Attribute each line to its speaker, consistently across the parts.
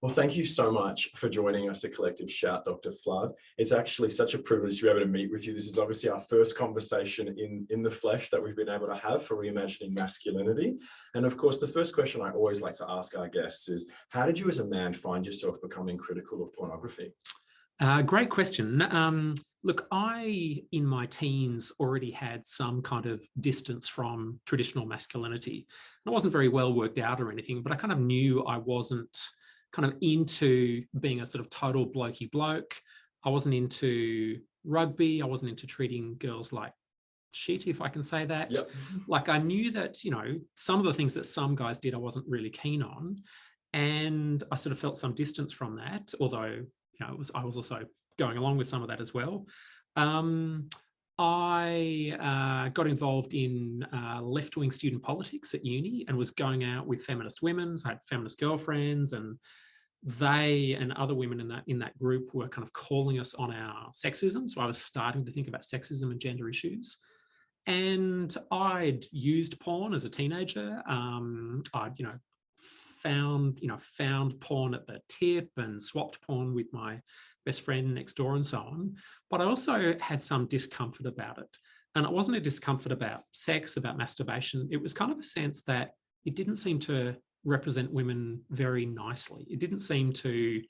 Speaker 1: Well, thank you so much for joining us at Collective Shout, Dr. Flood. It's actually such a privilege to be able to meet with you. This is obviously our first conversation in the flesh that we've been able to have for Reimagining Masculinity. And of course, the first question I always like to ask our guests is, how did you as a man find yourself becoming critical of pornography?
Speaker 2: Great question. Look, I, in my teens, already had some kind of distance from traditional masculinity. I wasn't very well worked out or anything, but I kind of knew I wasn't kind of into being a sort of total blokey bloke. I wasn't into rugby. I wasn't into treating girls like shit, if I can say that.
Speaker 1: Yep.
Speaker 2: Like I knew that, some of the things that some guys did, I wasn't really keen on. And I sort of felt some distance from that, although I was also going along with some of that as well. I got involved in left-wing student politics at uni and was going out with feminist women. So I had feminist girlfriends, and they and other women in that group were kind of calling us on our sexism. So I was starting to think about sexism and gender issues. And I'd used porn as a teenager. I'd found porn at the tip and swapped porn with my best friend next door and so on. But I also had some discomfort about it. And it wasn't a discomfort about sex, about masturbation. It was kind of a sense that it didn't seem to represent women very nicely. It didn't seem to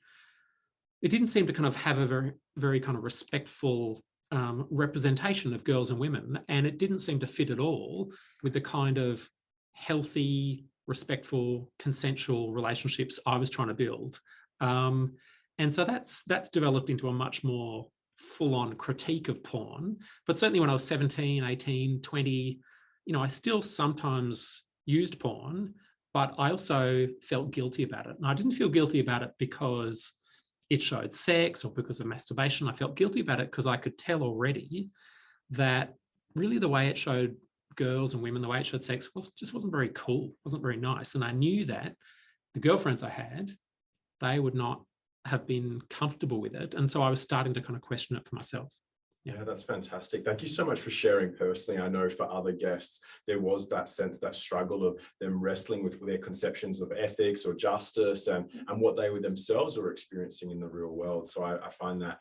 Speaker 2: kind of have a very, very kind of respectful representation of girls and women. And it didn't seem to fit at all with the kind of healthy, respectful, consensual relationships I was trying to build. And so that's developed into a much more full-on critique of porn. But certainly when I was 17, 18, 20, I still sometimes used porn, but I also felt guilty about it. And I didn't feel guilty about it because it showed sex or because of masturbation. I felt guilty about it because I could tell already that really the way it showed girls and women, the way it showed sex wasn't very cool, wasn't very nice. And I knew that the girlfriends I had, they would not have been comfortable with it. And so I was starting to kind of question it for myself.
Speaker 1: Yeah, that's fantastic. Thank you so much for sharing personally. I know for other guests, there was that sense, that struggle of them wrestling with their conceptions of ethics or justice and what they were themselves were experiencing in the real world. So I find that,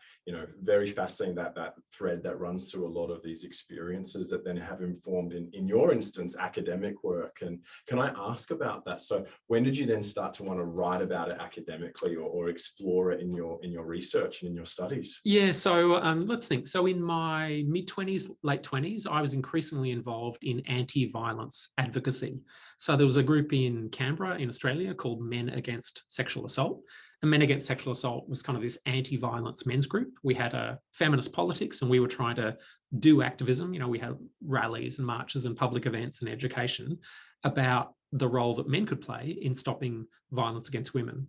Speaker 1: very fascinating, that thread that runs through a lot of these experiences that then have informed, in your instance, academic work. And can I ask about that? So when did you then start to want to write about it academically or explore it in your research and in your studies?
Speaker 2: Yeah, so let's think. So in my mid-20s, late 20s, I was increasingly involved in anti-violence advocacy. So there was a group in Canberra in Australia called Men Against Sexual Assault. And Men Against Sexual Assault was kind of this anti-violence men's group. We had a feminist politics and we were trying to do activism. We had rallies and marches and public events and education about the role that men could play in stopping violence against women.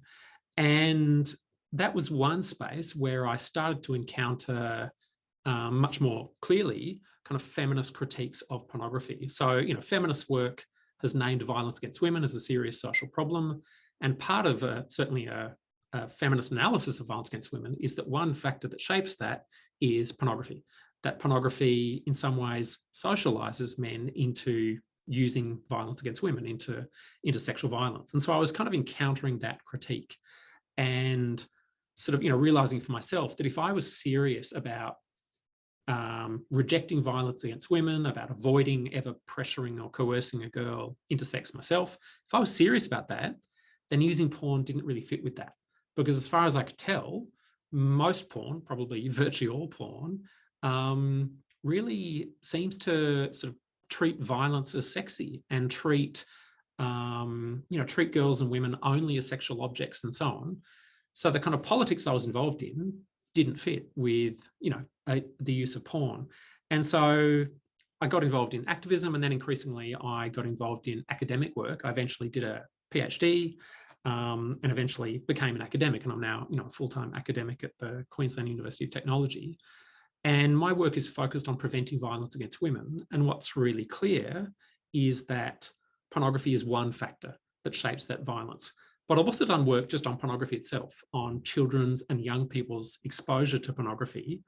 Speaker 2: And that was one space where I started to encounter much more clearly kind of feminist critiques of pornography. So, feminist work has named violence against women as a serious social problem. And part of certainly a feminist analysis of violence against women is that one factor that shapes that is pornography. That pornography in some ways socializes men into using violence against women, into sexual violence. And so I was kind of encountering that critique and sort of, realizing for myself that if I was serious about rejecting violence against women, about avoiding ever pressuring or coercing a girl into sex myself, if I was serious about that, then using porn didn't really fit with that. Because as far as I could tell, most porn, probably virtually all porn, really seems to sort of treat violence as sexy and treat girls and women only as sexual objects and so on. So the kind of politics I was involved in didn't fit with, the use of porn. And so I got involved in activism, and then increasingly I got involved in academic work. I eventually did a PhD and eventually became an academic. And I'm now, a full-time academic at the Queensland University of Technology. And my work is focused on preventing violence against women. And what's really clear is that pornography is one factor that shapes that violence. But I've also done work just on pornography itself, on children's and young people's exposure to pornography.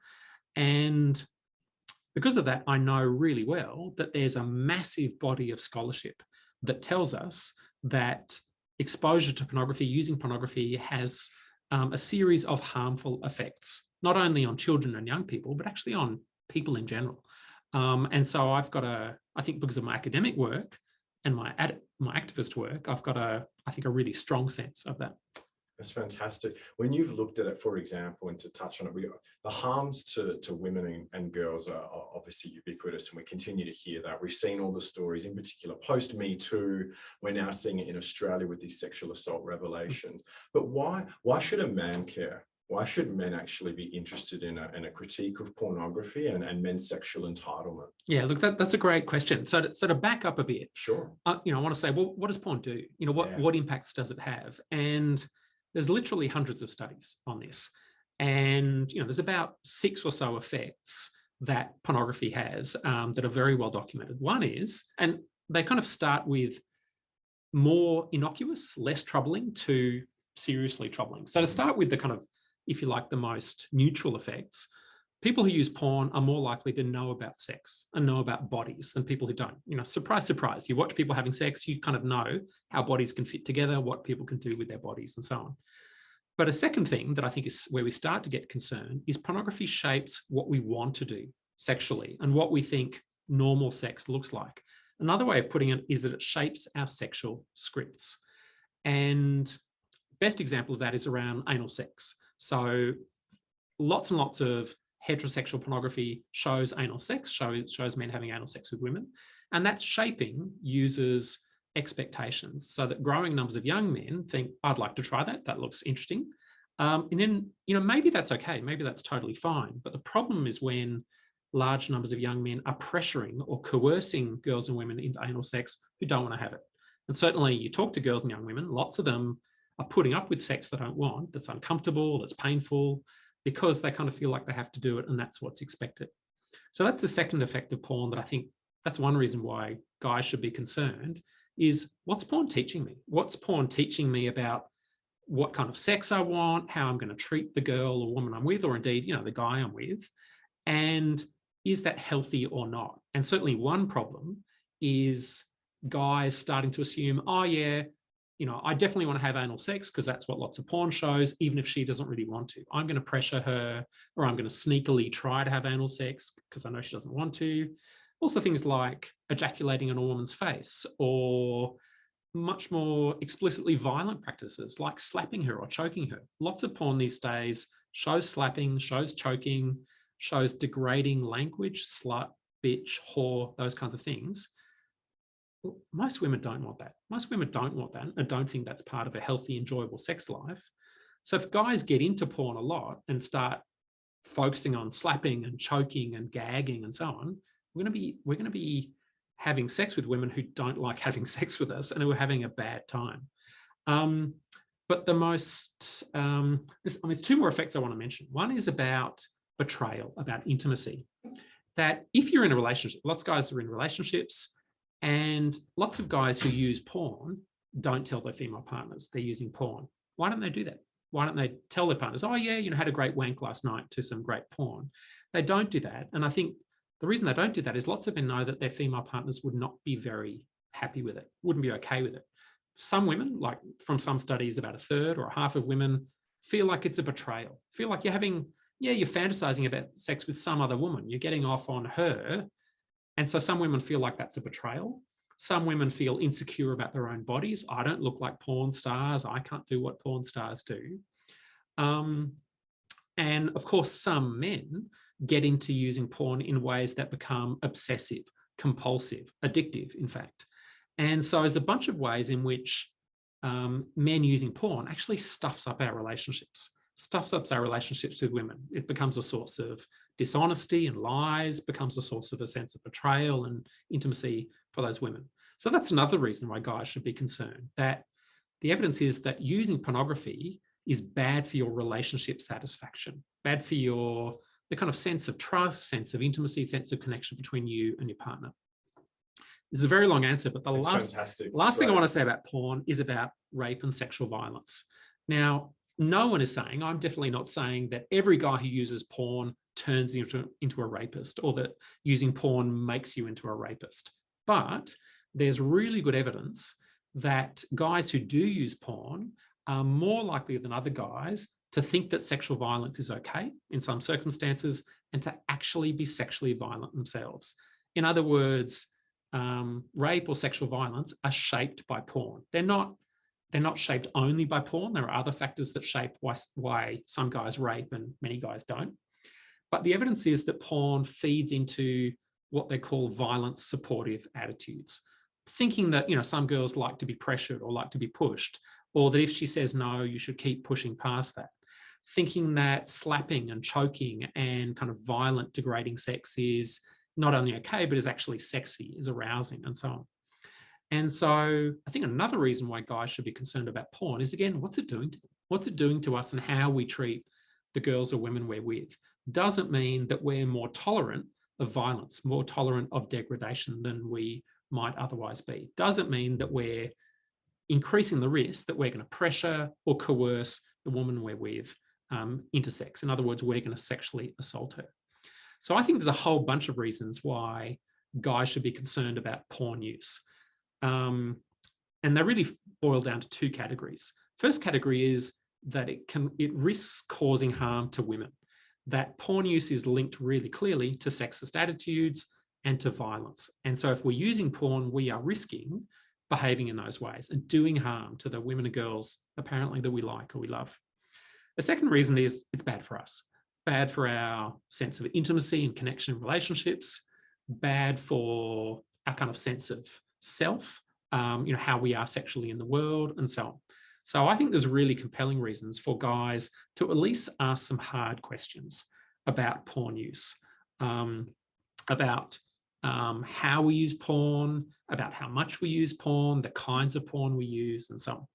Speaker 2: And because of that, I know really well that there's a massive body of scholarship that tells us that exposure to pornography, using pornography has a series of harmful effects, not only on children and young people, but actually on people in general. And so I think because of my academic work and my activist work, I've got I think a really strong sense of that.
Speaker 1: That's fantastic. When you've looked at it, for example, and to touch on it, the harms to women and girls are obviously ubiquitous, and we continue to hear that. We've seen all the stories, in particular post Me Too. We're now seeing it in Australia with these sexual assault revelations. But why should a man care? Why should men actually be interested in a critique of pornography and men's sexual entitlement?
Speaker 2: Yeah, look, that's a great question. So to back up a bit,
Speaker 1: sure.
Speaker 2: I want to say, well, what does porn do? What impacts does it have? And there's literally hundreds of studies on this. And, there's about 6 or so effects that pornography has that are very well documented. One is, and they kind of start with more innocuous, less troubling to seriously troubling. So to start with the kind of, if you like, the most neutral effects, people who use porn are more likely to know about sex and know about bodies than people who don't. Surprise, surprise. You watch people having sex, you kind of know how bodies can fit together, what people can do with their bodies and so on. But a second thing that I think is where we start to get concerned is pornography shapes what we want to do sexually and what we think normal sex looks like. Another way of putting it is that it shapes our sexual scripts. And best example of that is around anal sex. So lots and lots of heterosexual pornography shows anal sex, shows men having anal sex with women. And that's shaping users' expectations so that growing numbers of young men think, I'd like to try that. That looks interesting. And then, maybe that's okay. Maybe that's totally fine. But the problem is when large numbers of young men are pressuring or coercing girls and women into anal sex who don't want to have it. And certainly you talk to girls and young women, lots of them are putting up with sex they don't want, that's uncomfortable, that's painful, because they kind of feel like they have to do it and that's what's expected. So that's the second effect of porn that I think that's one reason why guys should be concerned is, what's porn teaching me? What's porn teaching me about what kind of sex I want, how I'm going to treat the girl or woman I'm with, or indeed, the guy I'm with, and is that healthy or not? And certainly one problem is guys starting to assume, oh yeah, I definitely want to have anal sex because that's what lots of porn shows, even if she doesn't really want to. I'm going to pressure her, or I'm going to sneakily try to have anal sex because I know she doesn't want to. Also things like ejaculating on a woman's face, or much more explicitly violent practices like slapping her or choking her. Lots of porn these days shows slapping, shows choking, shows degrading language, slut, bitch, whore, those kinds of things. Most women don't want that. Most women don't want that and don't think that's part of a healthy, enjoyable sex life. So if guys get into porn a lot and start focusing on slapping and choking and gagging and so on, we're going to be having sex with women who don't like having sex with us and who are having a bad time. But the most, there's 2 more effects I want to mention. One is about betrayal, about intimacy. That if you're in a relationship, lots of guys are in relationships, and lots of guys who use porn don't tell their female partners they're using porn. Why don't they do that? Why don't they tell their partners, oh yeah, had a great wank last night to some great porn? They don't do that. And I think the reason they don't do that is lots of men know that their female partners would not be very happy with it, wouldn't be okay with it. Some women, like from some studies, about a third or a half of women feel like it's a betrayal, feel like you're fantasizing about sex with some other woman, you're getting off on her. And so some women feel like that's a betrayal. Some women feel insecure about their own bodies. I don't look like porn stars. I can't do what porn stars do. And of course, some men get into using porn in ways that become obsessive, compulsive, addictive, in fact. And so there's a bunch of ways in which men using porn actually stuffs up our relationships with women. It becomes a source of dishonesty and lies, becomes a source of a sense of betrayal and intimacy for those women. So that's another reason why guys should be concerned, that the evidence is that using pornography is bad for your relationship satisfaction, bad for the kind of sense of trust, sense of intimacy, sense of connection between you and your partner. This is a very long answer, but the last thing I want to say about porn is about rape and sexual violence. Now, no one is saying, I'm definitely not saying that every guy who uses porn turns into a rapist, or that using porn makes you into a rapist. But there's really good evidence that guys who do use porn are more likely than other guys to think that sexual violence is okay in some circumstances and to actually be sexually violent themselves. In other words, rape or sexual violence are shaped by porn. They're not shaped only by porn. There are other factors that shape why some guys rape and many guys don't. But the evidence is that porn feeds into what they call violence supportive attitudes. Thinking that, some girls like to be pressured or like to be pushed, or that if she says no, you should keep pushing past that. Thinking that slapping and choking and kind of violent, degrading sex is not only okay, but is actually sexy, is arousing, and so on. And so I think another reason why guys should be concerned about porn is, again, what's it doing to them? What's it doing to us and how we treat the girls or women we're with? Doesn't mean that we're more tolerant of violence, more tolerant of degradation than we might otherwise be. Doesn't mean that we're increasing the risk that we're going to pressure or coerce the woman we're with into sex. In other words, we're going to sexually assault her. So I think there's a whole bunch of reasons why guys should be concerned about porn use. And they really boil down to two categories. First category is that it risks causing harm to women. That porn use is linked really clearly to sexist attitudes and to violence. And so if we're using porn, we are risking behaving in those ways and doing harm to the women and girls apparently that we like or we love. The second reason is it's bad for us, bad for our sense of intimacy and connection in relationships, bad for our kind of sense of self, how we are sexually in the world and so on. So I think there's really compelling reasons for guys to at least ask some hard questions about porn use, about how we use porn, about how much we use porn, the kinds of porn we use, and so on.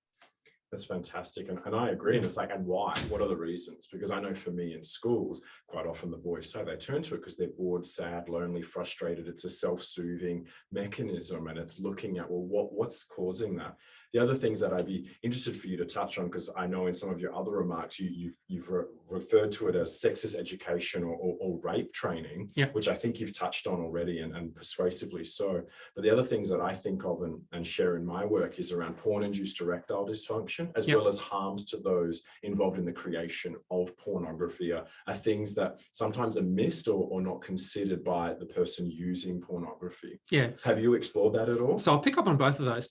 Speaker 1: That's fantastic. And I agree. And it's like, and why? What are the reasons? Because I know for me in schools, quite often the boys say they turn to it because they're bored, sad, lonely, frustrated. It's a self-soothing mechanism. And it's looking at, well, what's causing that? The other things that I'd be interested for you to touch on, because I know in some of your other remarks, you've referred to it as sexist education or rape training,
Speaker 2: yep,
Speaker 1: which I think you've touched on already and persuasively so. But the other things that I think of and share in my work is around porn-induced erectile dysfunction, as
Speaker 2: yep,
Speaker 1: well as harms to those involved in the creation of pornography are things that sometimes are missed or not considered by the person using pornography.
Speaker 2: Yeah.
Speaker 1: Have you explored that at all?
Speaker 2: So I'll pick up on both of those.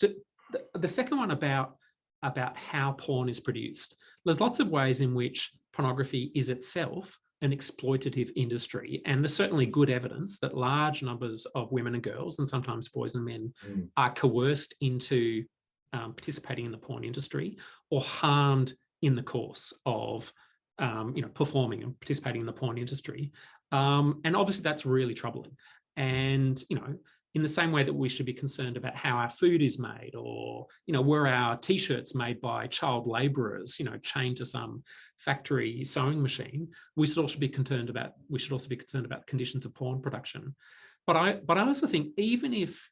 Speaker 2: The second one about how porn is produced. There's lots of ways in which pornography is itself an exploitative industry. And there's certainly good evidence that large numbers of women and girls, and sometimes boys and men, are coerced into participating in the porn industry or harmed in the course of performing and participating in the porn industry. And obviously that's really troubling. And, in the same way that we should be concerned about how our food is made, or, were our t-shirts made by child laborers, chained to some factory sewing machine, we should also be concerned about conditions of porn production. But I also think even if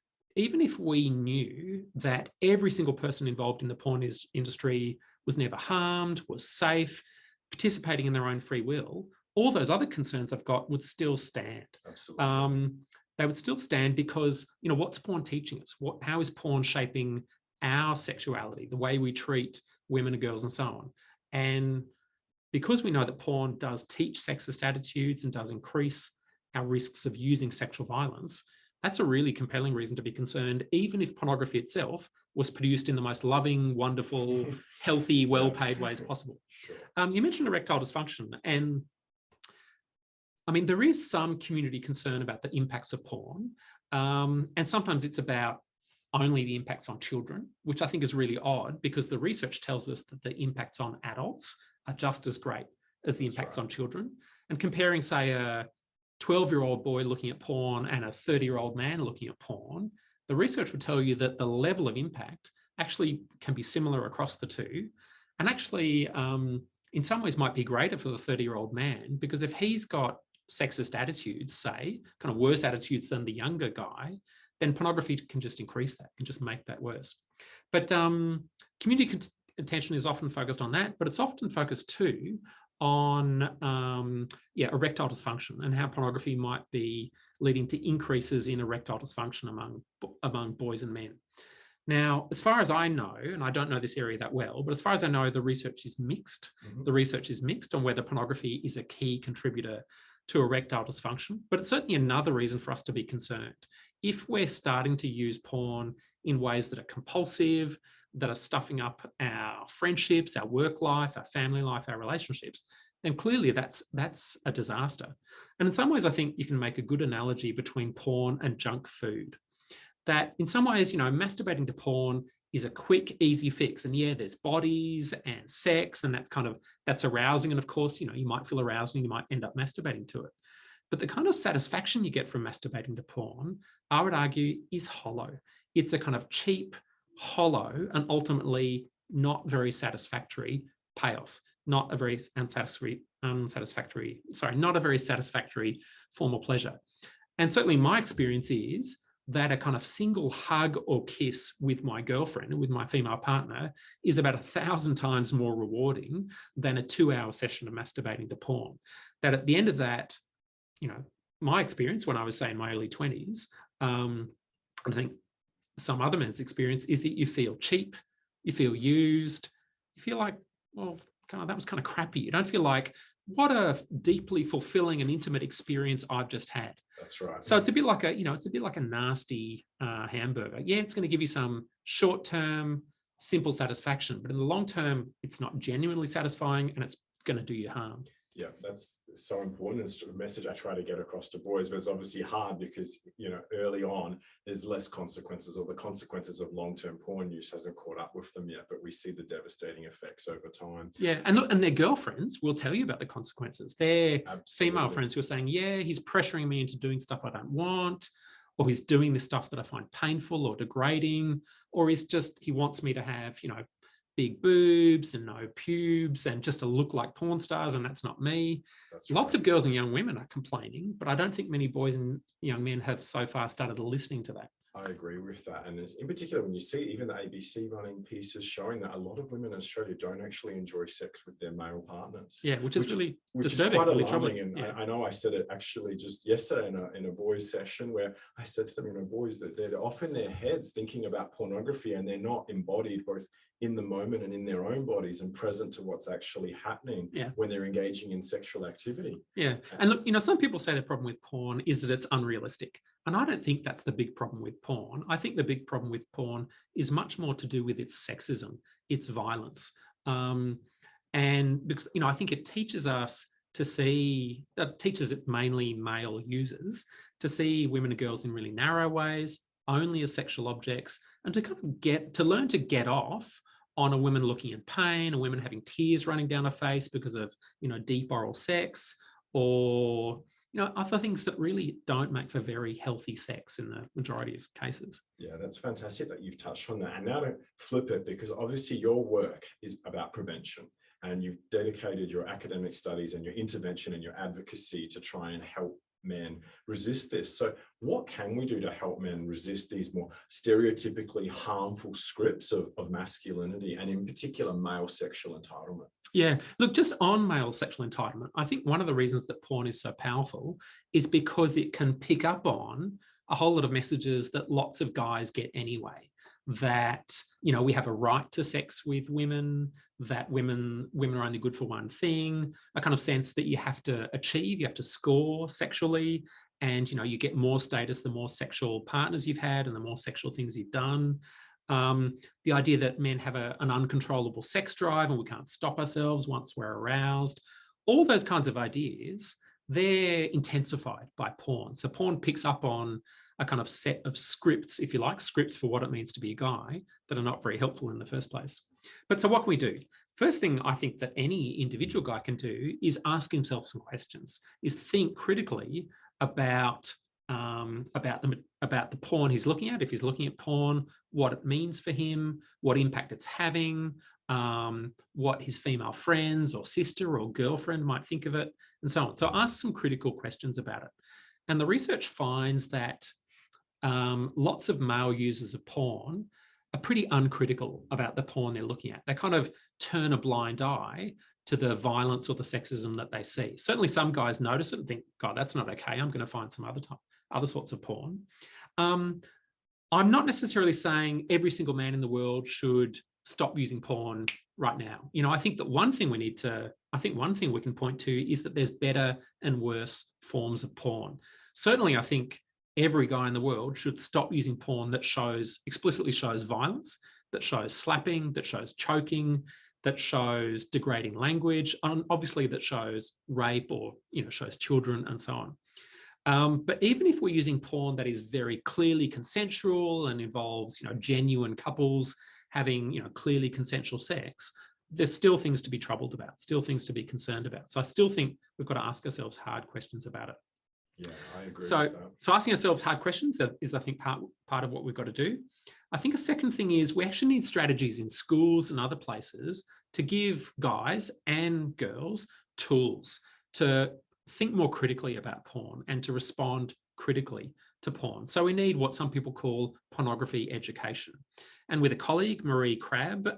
Speaker 2: we knew that every single person involved in the porn industry was never harmed, was safe, participating in their own free will, all those other concerns I've got would still stand.
Speaker 1: Absolutely.
Speaker 2: They would still stand because, what's porn teaching us? How is porn shaping our sexuality, the way we treat women and girls and so on? And because we know that porn does teach sexist attitudes and does increase our risks of using sexual violence, that's a really compelling reason to be concerned, even if pornography itself was produced in the most loving, wonderful, healthy, well-paid ways possible.
Speaker 1: Sure.
Speaker 2: You mentioned erectile dysfunction, and there is some community concern about the impacts of porn, and sometimes it's about only the impacts on children, which I think is really odd because the research tells us that the impacts on adults are just as great as the impacts on children. And comparing, say, a 12-year-old boy looking at porn and a 30-year-old man looking at porn, the research would tell you that the level of impact actually can be similar across the two, and actually in some ways might be greater for the 30-year-old man, because if he's got sexist attitudes, say, kind of worse attitudes than the younger guy, then pornography can just increase that, can just make that worse. But community attention is often focused on that, but it's often focused too on erectile dysfunction and how pornography might be leading to increases in erectile dysfunction among boys and men. Now, as far as I know, and I don't know this area that well, but as far as I know, the research is mixed. The research is mixed on whether pornography is a key contributor to erectile dysfunction, but it's certainly another reason for us to be concerned. If we're starting to use porn in ways that are compulsive, that are stuffing up our friendships, our work life, our family life, our relationships, then clearly that's a disaster. And in some ways, I think you can make a good analogy between porn and junk food. That in some ways, masturbating to porn is a quick, easy fix. And yeah, there's bodies and sex, and that's arousing. And of course, you might feel aroused and you might end up masturbating to it. But the kind of satisfaction you get from masturbating to porn, I would argue, is hollow. It's a kind of cheap, hollow, and ultimately not very satisfactory payoff. Not a very not a very satisfactory form of pleasure. And certainly my experience is that a kind of single hug or kiss with my girlfriend, with my female partner, is about 1,000 times more rewarding than a 2-hour session of masturbating to porn. That at the end of that, my experience when I was, say, in my early 20s, I think some other men's experience is that you feel cheap, you feel used, you feel like, well, that was kind of crappy. You don't feel like, what a deeply fulfilling and intimate experience I've just had.
Speaker 1: That's right.
Speaker 2: So it's a bit like a nasty hamburger. Yeah, it's going to give you some short-term, simple satisfaction, but in the long term, it's not genuinely satisfying and it's going to do you harm.
Speaker 1: Yeah, that's so important. It's a message I try to get across to boys, but it's obviously hard because, early on, there's less consequences, or the consequences of long-term porn use hasn't caught up with them yet, but we see the devastating effects over time.
Speaker 2: Yeah, and look, and their girlfriends will tell you about the consequences. Their female friends who are saying, yeah, he's pressuring me into doing stuff I don't want, or he's doing this stuff that I find painful or degrading, or he wants me to have, big boobs and no pubes and just to look like porn stars, and that's not me. That's Lots of girls and young women are complaining, but I don't think many boys and young men have so far started listening to that.
Speaker 1: I agree with that. And in particular, when you see even the ABC running pieces showing that a lot of women in Australia don't actually enjoy sex with their male partners.
Speaker 2: Yeah, which is really disturbing,
Speaker 1: is quite
Speaker 2: really
Speaker 1: alarming.
Speaker 2: troubling.
Speaker 1: And I know I said it actually just yesterday in a boys session where I said to them, boys, that they're off in their heads thinking about pornography and they're not embodied both in the moment and in their own bodies and present to what's actually happening when they're engaging in sexual activity.
Speaker 2: Yeah. And look, some people say the problem with porn is that it's unrealistic. And I don't think that's the big problem with porn. I think the big problem with porn is much more to do with its sexism, its violence. And because, I think it teaches us to see, teaches it mainly male users, to see women and girls in really narrow ways, only as sexual objects, and to kind of learn to get off on a woman looking in pain, a woman having tears running down her face because of, deep oral sex, or, other things that really don't make for very healthy sex in the majority of cases.
Speaker 1: Yeah, that's fantastic that you've touched on that. And now to flip it, because obviously your work is about prevention, and you've dedicated your academic studies and your intervention and your advocacy to try and help men resist this. So what can we do to help men resist these more stereotypically harmful scripts of masculinity, and in particular male sexual entitlement?
Speaker 2: Yeah, look, just on male sexual entitlement, I think one of the reasons that porn is so powerful is because it can pick up on a whole lot of messages that lots of guys get anyway. That, we have a right to sex with women, that women are only good for one thing, a kind of sense that you have to achieve, you have to score sexually, and, you get more status the more sexual partners you've had and the more sexual things you've done. The idea that men have an uncontrollable sex drive and we can't stop ourselves once we're aroused. All those kinds of ideas, they're intensified by porn. So porn picks up on a kind of set of scripts, if you like, scripts for what it means to be a guy that are not very helpful in the first place. But so what can we do? First thing I think that any individual guy can do is ask himself some questions, is think critically about the porn he's looking at. If he's looking at porn, what it means for him, what impact it's having, what his female friends or sister or girlfriend might think of it, and so on. So ask some critical questions about it. And the research finds that lots of male users of porn are pretty uncritical about the porn they're looking at. They kind of turn a blind eye to the violence or the sexism that they see. Certainly some guys notice it and think, God, that's not okay. I'm going to find some other sorts of porn. I'm not necessarily saying every single man in the world should stop using porn right now. I think that one thing we can point to is that there's better and worse forms of porn. Certainly, I think every guy in the world should stop using porn that explicitly shows violence, that shows slapping, that shows choking, that shows degrading language, and obviously that shows rape or shows children and so on. But even if we're using porn that is very clearly consensual and involves genuine couples having clearly consensual sex, there's still things to be troubled about, still things to be concerned about. So I still think we've got to ask ourselves hard questions about it.
Speaker 1: Yeah, I agree.
Speaker 2: So asking ourselves hard questions is, I think, part of what we've got to do. I think a second thing is we actually need strategies in schools and other places to give guys and girls tools to think more critically about porn and to respond critically to porn. So we need what some people call pornography education. And with a colleague, Marie Crabb,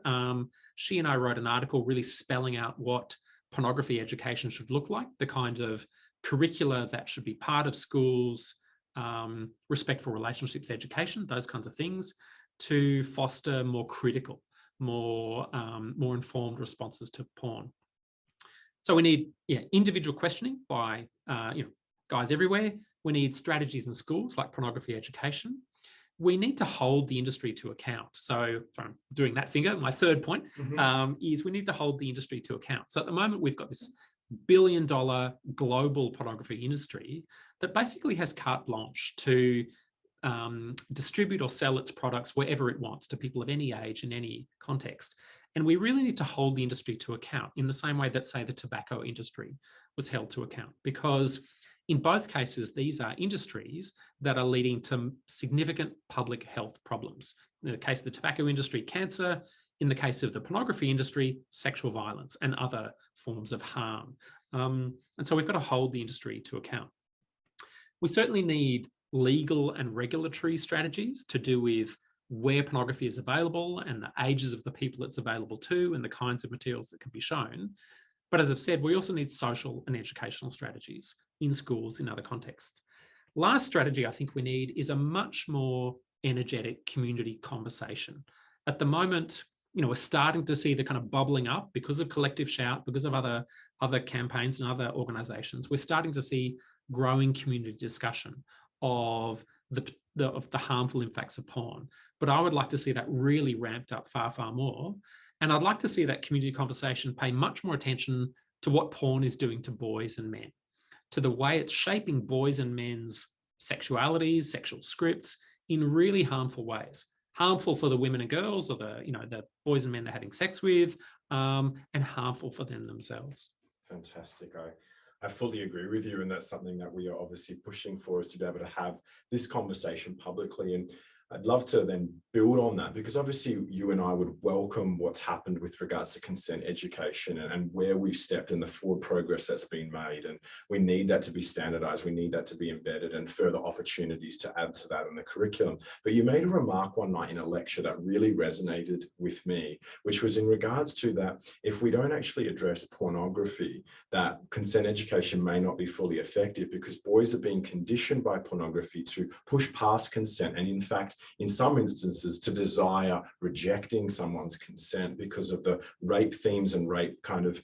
Speaker 2: she and I wrote an article really spelling out what pornography education should look like, the kind of curricula that should be part of schools, respectful relationships education, those kinds of things, to foster more critical, more informed responses to porn. So we need individual questioning by guys everywhere. We need strategies in schools like pornography education. We need to hold the industry to account. So I'm doing that finger. My third point is we need to hold the industry to account. So at the moment, we've got this billion-dollar global pornography industry that basically has carte blanche to distribute or sell its products wherever it wants to people of any age in any context. And we really need to hold the industry to account in the same way that, say, the tobacco industry was held to account, because in both cases, these are industries that are leading to significant public health problems. In the case of the tobacco industry, cancer. In the case of the pornography industry, sexual violence and other forms of harm. And so we've got to hold the industry to account. We certainly need legal and regulatory strategies to do with where pornography is available and the ages of the people it's available to and the kinds of materials that can be shown. But as I've said, we also need social and educational strategies in schools, in other contexts. Last strategy I think we need is a much more energetic community conversation. At the moment, we're starting to see the kind of bubbling up because of Collective Shout, because of other campaigns and other organizations. We're starting to see growing community discussion of the harmful impacts of porn. But I would like to see that really ramped up far, far more. And I'd like to see that community conversation pay much more attention to what porn is doing to boys and men, to the way it's shaping boys and men's sexualities, sexual scripts in really harmful ways. Harmful for the women and girls or the boys and men they're having sex with, and harmful for them themselves.
Speaker 1: Fantastic. I fully agree with you. And that's something that we are obviously pushing for, is to be able to have this conversation publicly. And I'd love to then build on that, because obviously you and I would welcome what's happened with regards to consent education and where we've stepped in the forward progress that's been made. And we need that to be standardized. We need that to be embedded and further opportunities to add to that in the curriculum. But you made a remark one night in a lecture that really resonated with me, which was in regards to that if we don't actually address pornography, that consent education may not be fully effective, because boys are being conditioned by pornography to push past consent, and in fact, in some instances, to desire rejecting someone's consent because of the rape themes and rape kind of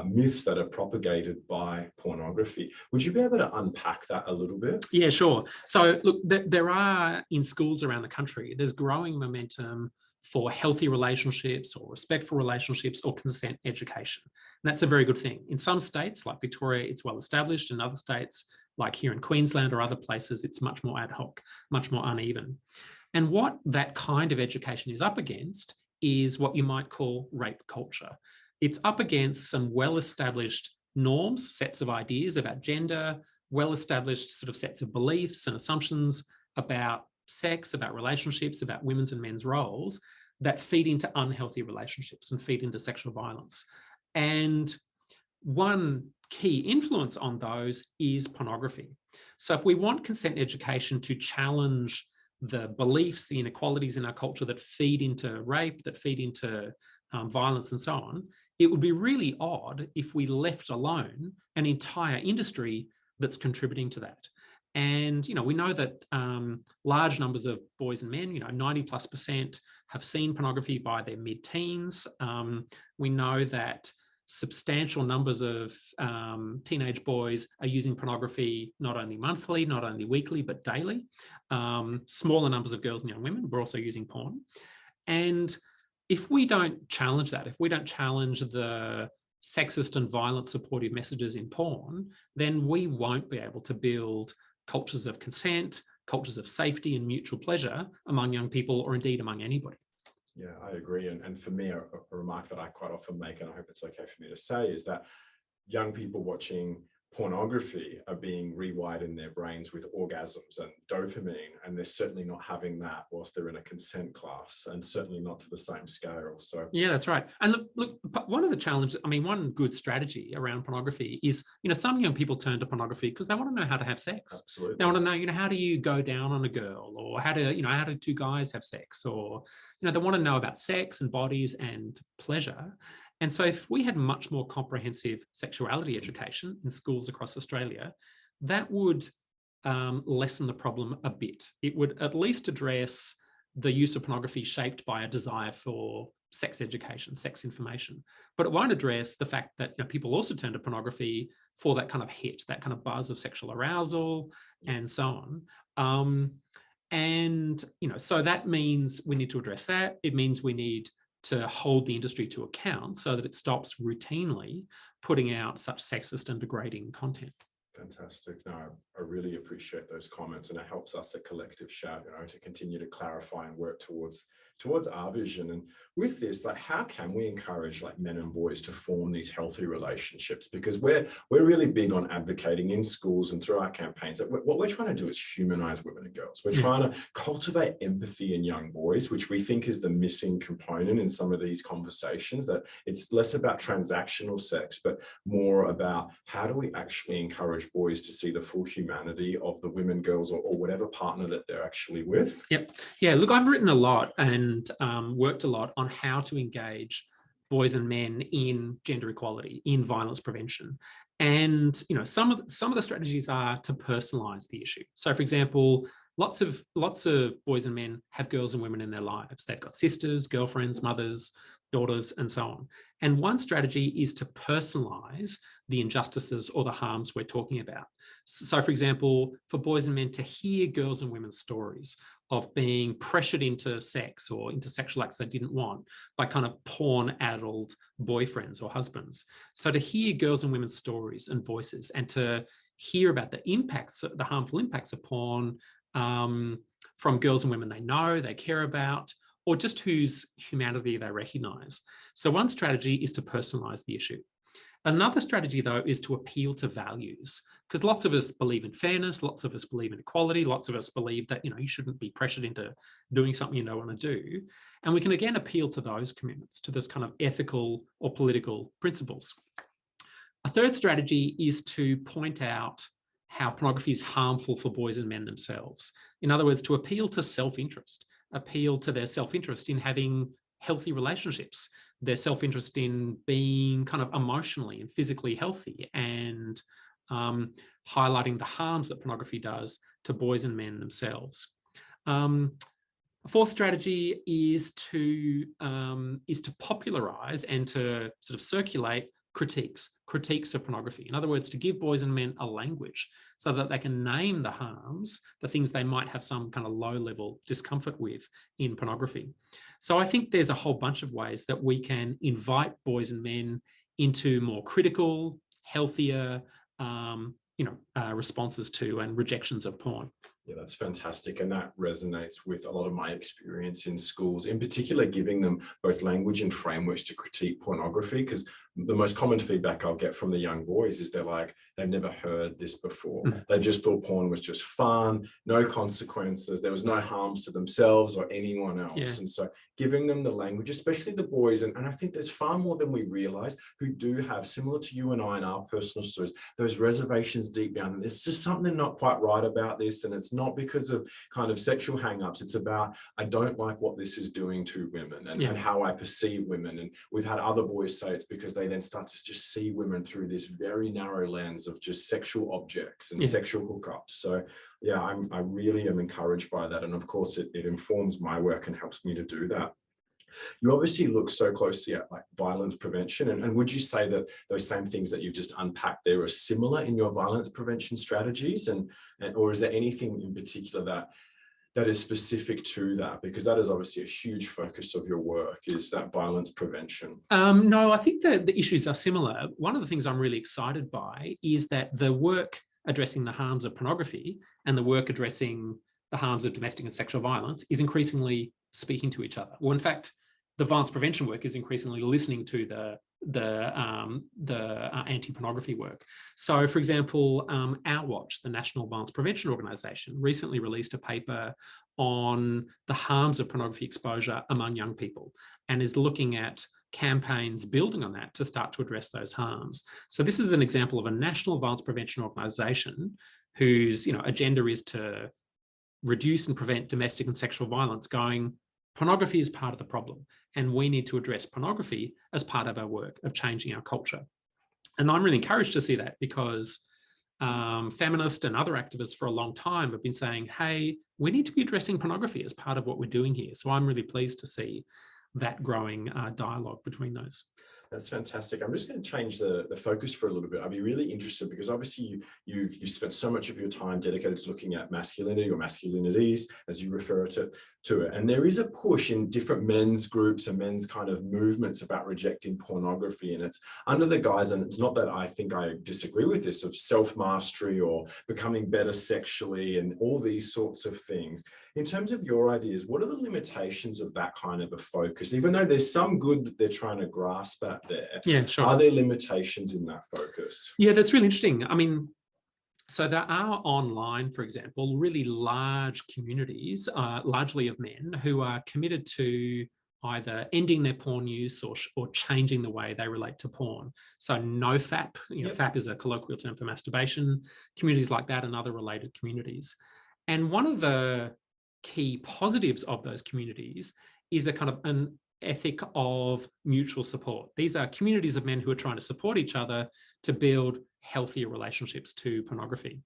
Speaker 1: myths that are propagated by pornography. Would you be able to unpack that a little bit?
Speaker 2: Yeah, sure. So look, there are, in schools around the country, there's growing momentum for healthy relationships or respectful relationships or consent education. And that's a very good thing. In some states, like Victoria, it's well established. In other states, like here in Queensland or other places, it's much more ad hoc, much more uneven. And what that kind of education is up against is what you might call rape culture. It's up against some well-established norms, sets of ideas about gender, well-established sort of sets of beliefs and assumptions about sex, about relationships, about women's and men's roles that feed into unhealthy relationships and feed into sexual violence. And one key influence on those is pornography. So if we want consent education to challenge the beliefs, the inequalities in our culture that feed into rape, that feed into violence and so on, it would be really odd if we left alone an entire industry that's contributing to that. And, we know that large numbers of boys and men, 90+% have seen pornography by their mid-teens. We know that substantial numbers of teenage boys are using pornography not only monthly, not only weekly, but daily. Smaller numbers of girls and young women were also using porn. And if we don't challenge that, if we don't challenge the sexist and violent supportive messages in porn, then we won't be able to build cultures of consent, cultures of safety and mutual pleasure among young people, or indeed among anybody.
Speaker 1: Yeah, I agree. And for me, a remark that I quite often make, and I hope it's okay for me to say, is that young people watching pornography are being rewired in their brains with orgasms and dopamine, and they're certainly not having that whilst they're in a consent class, and certainly not to the same scale. So
Speaker 2: yeah, that's right. And look, one of the challenges, one good strategy around pornography is, some young people turn to pornography because they want to know how to have sex.
Speaker 1: Absolutely.
Speaker 2: They want to know, how do you go down on a girl, or how do two guys have sex, or, they want to know about sex and bodies and pleasure. And so if we had much more comprehensive sexuality education in schools across Australia, that would lessen the problem a bit. It would at least address the use of pornography shaped by a desire for sex education, sex information. But it won't address the fact that people also turn to pornography for that kind of hit, that kind of buzz of sexual arousal and so on. So that means we need to address that. It means we need to hold the industry to account so that it stops routinely putting out such sexist and degrading content.
Speaker 1: Fantastic. No, I really appreciate those comments, and it helps us at Collective Shout, to continue to clarify and work towards our vision. And with this, how can we encourage men and boys to form these healthy relationships? Because we're really big on advocating in schools and through our campaigns that what we're trying to do is humanize women and girls. We're trying to cultivate empathy in young boys, which we think is the missing component in some of these conversations, that it's less about transactional sex, but more about how do we actually encourage boys to see the full humanity of the women, girls, or whatever partner that they're actually with.
Speaker 2: Yep. Yeah, look, I've written a lot and worked a lot on how to engage boys and men in gender equality, in violence prevention. And some of the strategies are to personalize the issue. So for example, lots of boys and men have girls and women in their lives. They've got sisters, girlfriends, mothers, daughters, and so on. And one strategy is to personalize the injustices or the harms we're talking about. So for example, for boys and men to hear girls and women's stories of being pressured into sex or into sexual acts they didn't want by kind of porn-addled boyfriends or husbands. So to hear girls and women's stories and voices, and to hear about the impacts, the harmful impacts of porn from girls and women they know, they care about, or just whose humanity they recognize. So one strategy is to personalize the issue. Another strategy, though, is to appeal to values, because lots of us believe in fairness, lots of us believe in equality, lots of us believe that you shouldn't be pressured into doing something you don't want to do. And we can again appeal to those commitments, to this kind of ethical or political principles. A third strategy is to point out how pornography is harmful for boys and men themselves. In other words, to appeal to self-interest, appeal to their self-interest in having healthy relationships, their self-interest in being kind of emotionally and physically healthy, and highlighting the harms that pornography does to boys and men themselves. A fourth strategy is to popularize and to sort of circulate critiques of pornography. In other words, to give boys and men a language so that they can name the harms, the things they might have some kind of low-level discomfort with in pornography. So I think there's a whole bunch of ways that we can invite boys and men into more critical, healthier, responses to and rejections of porn.
Speaker 1: Yeah, that's fantastic. And that resonates with a lot of my experience in schools, in particular, giving them both language and frameworks to critique pornography, because the most common feedback I'll get from the young boys is they're like, they've never heard this before. They just thought porn was just fun, no consequences. There was no harms to themselves or anyone else. Yeah. And so giving them the language, especially the boys, and I think there's far more than we realize who do have, similar to you and I in our personal stories, those reservations deep down. And there's just something not quite right about this, and it's it's not because of kind of sexual hang-ups. It's about, I don't like what this is doing to women and how I perceive women. And we've had other boys say it's because they then start to just see women through this very narrow lens of just sexual objects and sexual hookups. So yeah, I really am encouraged by that. And of course, it informs my work and helps me to do that. You obviously look so closely at like violence prevention, and would you say that those same things that you've just unpacked there are similar in your violence prevention strategies, and or is there anything in particular that is specific to that? Because that is obviously a huge focus of your work, is that violence prevention.
Speaker 2: No, I think that the issues are similar. One of the things I'm really excited by is that the work addressing the harms of pornography and the work addressing the harms of domestic and sexual violence is increasingly speaking to each other. Well, in fact, the violence prevention work is increasingly listening to the anti-pornography work. So, for example, Our Watch, the National Violence Prevention Organisation, recently released a paper on the harms of pornography exposure among young people, and is looking at campaigns building on that to start to address those harms. So this is an example of a national violence prevention organisation whose agenda is to reduce and prevent domestic and sexual violence, going, pornography is part of the problem, and we need to address pornography as part of our work of changing our culture. And I'm really encouraged to see that, because feminists and other activists for a long time have been saying, hey, we need to be addressing pornography as part of what we're doing here. So I'm really pleased to see that growing dialogue between those.
Speaker 1: That's fantastic. I'm just going to change the focus for a little bit. I'd be really interested, because obviously you've spent so much of your time dedicated to looking at masculinity, or masculinities, as you refer to it. And there is a push in different men's groups and men's kind of movements about rejecting pornography. And it's under the guise, and it's not that I think I disagree with this, of self-mastery or becoming better sexually and all these sorts of things. In terms of your ideas, what are the limitations of that kind of a focus? Even though there's some good that they're trying to grasp at there,
Speaker 2: yeah, sure.
Speaker 1: Are there limitations in that focus?
Speaker 2: Yeah, that's really interesting. I mean, so there are online, for example, really large communities, largely of men, who are committed to either ending their porn use or changing the way they relate to porn. So NoFap, FAP is a colloquial term for masturbation, communities like that and other related communities. And one of the key positives of those communities is a kind of an ethic of mutual support. These are communities of men who are trying to support each other to build healthier relationships to pornography.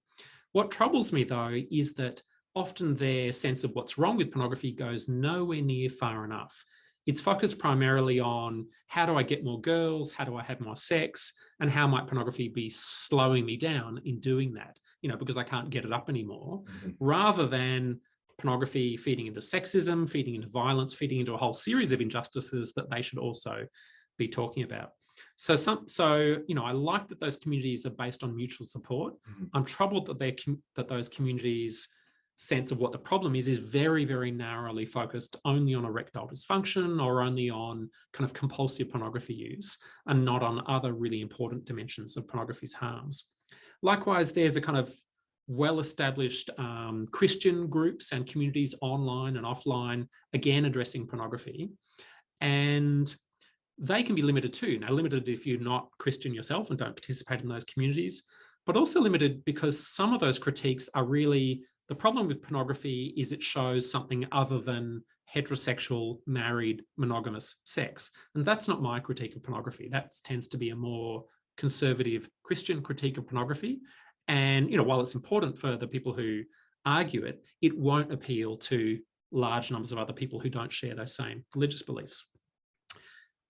Speaker 2: What troubles me, though, is that often their sense of what's wrong with pornography goes nowhere near far enough. It's focused primarily on, how do I get more girls? How do I have more sex? And how might pornography be slowing me down in doing that? Because I can't get it up anymore, rather than pornography feeding into sexism, feeding into violence, feeding into a whole series of injustices that they should also be talking about. So I like that those communities are based on mutual support. I'm troubled that those communities' sense of what the problem is very, very narrowly focused only on erectile dysfunction or only on kind of compulsive pornography use, and not on other really important dimensions of pornography's harms. Likewise, there's a kind of well-established Christian groups and communities online and offline, again, addressing pornography. And they can be limited too. Now, limited if you're not Christian yourself and don't participate in those communities, but also limited because some of those critiques are really, the problem with pornography is it shows something other than heterosexual, married, monogamous sex. And that's not my critique of pornography. That tends to be a more conservative Christian critique of pornography. And, while it's important for the people who argue it, it won't appeal to large numbers of other people who don't share those same religious beliefs.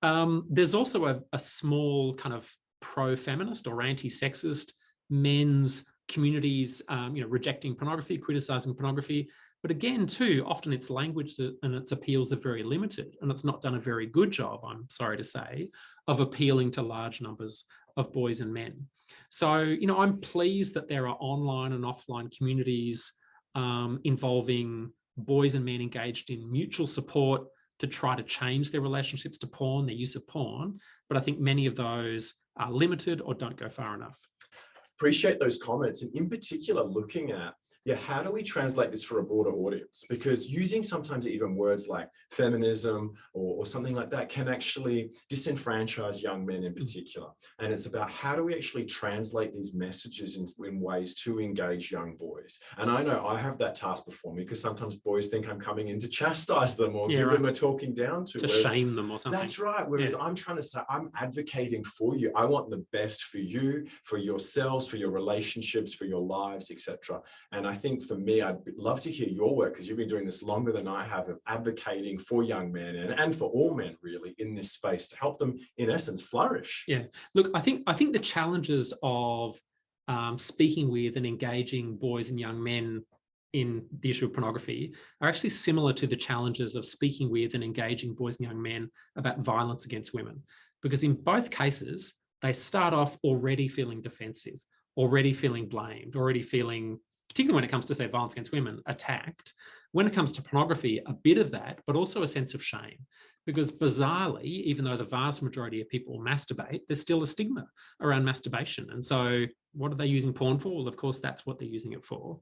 Speaker 2: There's also a small kind of pro-feminist or anti-sexist men's communities, rejecting pornography, criticizing pornography. But again, too, often its language and its appeals are very limited, and it's not done a very good job, I'm sorry to say, of appealing to large numbers of boys and men. So, I'm pleased that there are online and offline communities involving boys and men engaged in mutual support to try to change their relationships to porn, their use of porn. But I think many of those are limited or don't go far enough.
Speaker 1: Appreciate those comments, and in particular looking at Yeah, how do we translate this for a broader audience? Because using sometimes even words like feminism or something like that can actually disenfranchise young men in particular. And it's about how do we actually translate these messages in ways to engage young boys. And I know I have that task before me because sometimes boys think I'm coming in to chastise them or give them a talking down to.
Speaker 2: Shame them or something.
Speaker 1: That's right. Whereas I'm trying to say, I'm advocating for you. I want the best for you, for yourselves, for your relationships, for your lives, etc. And I think for me, I'd love to hear your work because you've been doing this longer than I have of advocating for young men and for all men really in this space to help them, in essence, flourish.
Speaker 2: Yeah. Look, I think the challenges of speaking with and engaging boys and young men in the issue of pornography are actually similar to the challenges of speaking with and engaging boys and young men about violence against women. Because in both cases, they start off already feeling defensive, already feeling blamed, already feeling, particularly when it comes to, say, violence against women, attacked. When it comes to pornography, a bit of that, but also a sense of shame. Because bizarrely, even though the vast majority of people masturbate, there's still a stigma around masturbation. And so what are they using porn for? Well, of course, that's what they're using it for.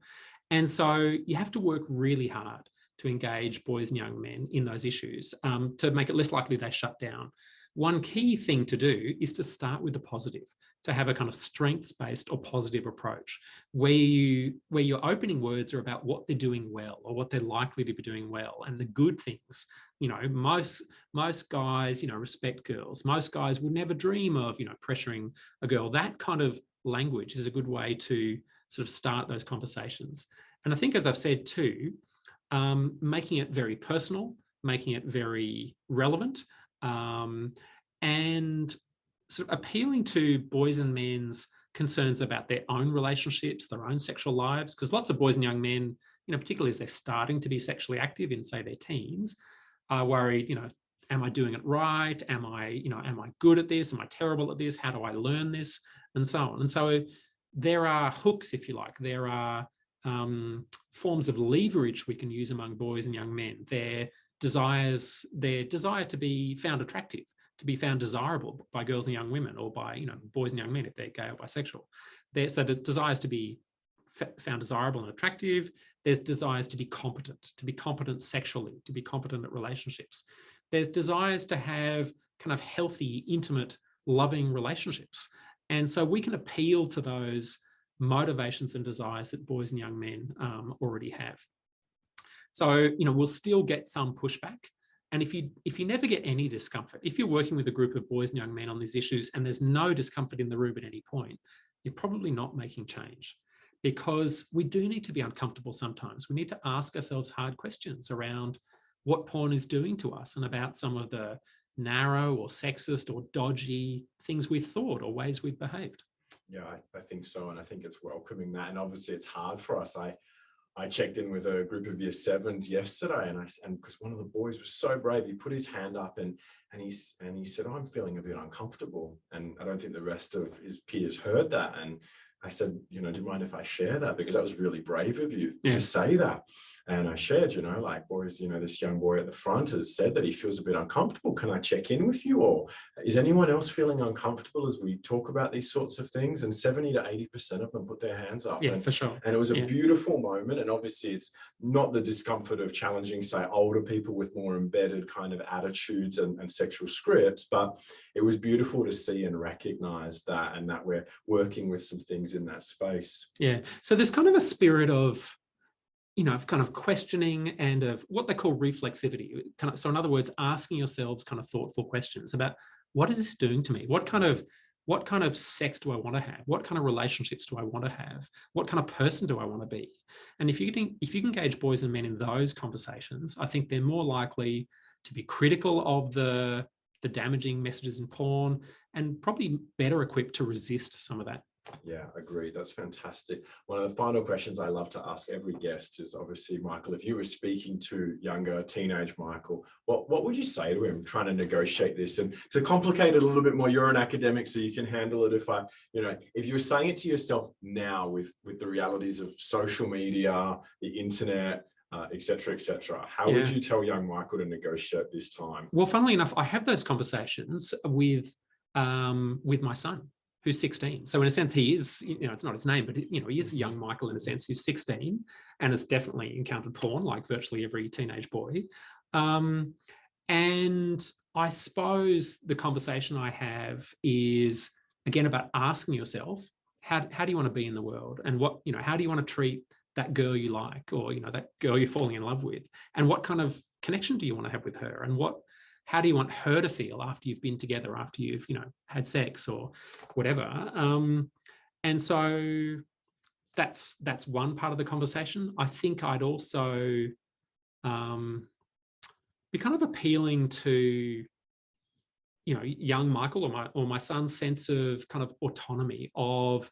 Speaker 2: And so you have to work really hard to engage boys and young men in those issues to make it less likely they shut down. One key thing to do is to start with the positive, to have a kind of strengths-based or positive approach where your opening words are about what they're doing well or what they're likely to be doing well and the good things. You know, most guys, you know, respect girls. Most guys would never dream of, you know, pressuring a girl. That kind of language is a good way to sort of start those conversations. And I think, as I've said too, making it very personal, making it very relevant, and sort of appealing to boys and men's concerns about their own relationships, their own sexual lives, because lots of boys and young men, you know, particularly as they're starting to be sexually active in, say, their teens, are worried, you know, am I doing it right? Am I good at this? Am I terrible at this? How do I learn this? And so on. And so there are hooks, if you like. There are forms of leverage we can use among boys and young men. Their desire to be found attractive, to be found desirable by girls and young women, or by, you know, boys and young men if they're gay or bisexual. So the desires to be found desirable and attractive. There's desires to be competent sexually, to be competent at relationships. There's desires to have kind of healthy, intimate, loving relationships. And so we can appeal to those motivations and desires that boys and young men already have. So, you know, we'll still get some pushback. And if you never get any discomfort, if you're working with a group of boys and young men on these issues and there's no discomfort in the room at any point, you're probably not making change, because we do need to be uncomfortable sometimes. We need to ask ourselves hard questions around what porn is doing to us and about some of the narrow or sexist or dodgy things we've thought or ways we've behaved.
Speaker 1: Yeah, I think so. And I think it's welcoming that. And obviously it's hard for us. I checked in with a group of year sevens yesterday, and because one of the boys was so brave, he put his hand up and he said, oh, I'm feeling a bit uncomfortable. And I don't think the rest of his peers heard that. And I said, you know, do you mind if I share that? Because that was really brave of you to say that. And I shared, you know, like, boys, you know, this young boy at the front has said that he feels a bit uncomfortable. Can I check in with you? Or is anyone else feeling uncomfortable as we talk about these sorts of things? And 70 to 80% of them put their hands up.
Speaker 2: Yeah, for sure.
Speaker 1: And it was a beautiful moment. And obviously it's not the discomfort of challenging, say, older people with more embedded kind of attitudes and sexual scripts, but it was beautiful to see and recognize that, and that we're working with some things in that space.
Speaker 2: Yeah. So there's kind of a spirit of, you know, of kind of questioning and of what they call reflexivity. So in other words, asking yourselves kind of thoughtful questions about, what is this doing to me? What kind of sex do I want to have? What kind of relationships do I want to have? What kind of person do I want to be? And if you can engage boys and men in those conversations, I think they're more likely to be critical of the damaging messages in porn, and probably better equipped to resist some of that.
Speaker 1: Yeah, agreed. That's fantastic. One of the final questions I love to ask every guest is, obviously, Michael, if you were speaking to younger teenage Michael, what would you say to him trying to negotiate this? And to complicate it a little bit more, you're an academic, so you can handle it. If you're saying it to yourself now with the realities of social media, the internet, et cetera, how would you tell young Michael to negotiate this time?
Speaker 2: Well, funnily enough, I have those conversations with my son, who's 16. So in a sense, he is, it's not his name, but he is a young Michael in a sense who's 16 and has definitely encountered porn like virtually every teenage boy. And I suppose the conversation I have is, again, about asking yourself, how do you want to be in the world? And what, how do you want to treat that girl you like, or, that girl you're falling in love with? And what kind of connection do you want to have with her? And how do you want her to feel after you've been together, after you've, had sex or whatever? And so that's one part of the conversation. I think I'd also be kind of appealing to, young Michael or my son's sense of kind of autonomy of,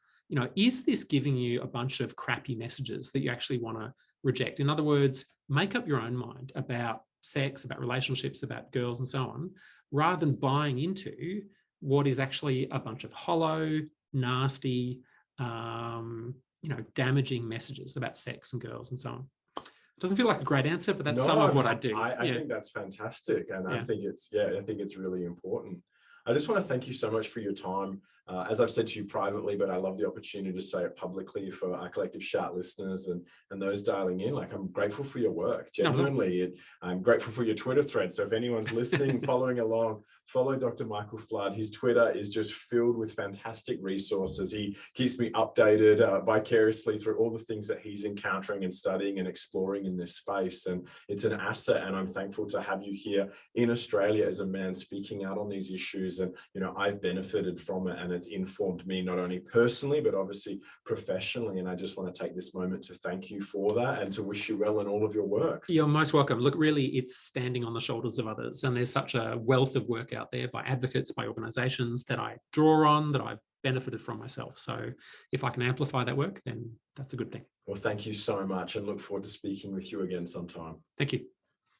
Speaker 2: is this giving you a bunch of crappy messages that you actually want to reject? In other words, make up your own mind about sex, about relationships, about girls and so on, rather than buying into what is actually a bunch of hollow, nasty, damaging messages about sex and girls and so on. It doesn't feel like a great answer, but that's some of what I do.
Speaker 1: I think that's fantastic. And I think it's really important. I just want to thank you so much for your time. As I've said to you privately, but I love the opportunity to say it publicly for our Collective Shout listeners and those dialing in. Like, I'm grateful for your work, genuinely. I'm grateful for your Twitter thread. So if anyone's listening, following along, follow Dr. Michael Flood. His Twitter is just filled with fantastic resources. He keeps me updated vicariously through all the things that he's encountering and studying and exploring in this space. And it's an asset. And I'm thankful to have you here in Australia as a man speaking out on these issues. And, I've benefited from it, and it's informed me not only personally, but obviously professionally. And I just want to take this moment to thank you for that and to wish you well in all of your work.
Speaker 2: You're most welcome. Look, really, it's standing on the shoulders of others. And there's such a wealth of work out there by advocates, by organizations that I draw on, that I've benefited from myself. So if I can amplify that work, then that's a good thing.
Speaker 1: Well, thank you so much, and look forward to speaking with you again sometime.
Speaker 2: Thank you.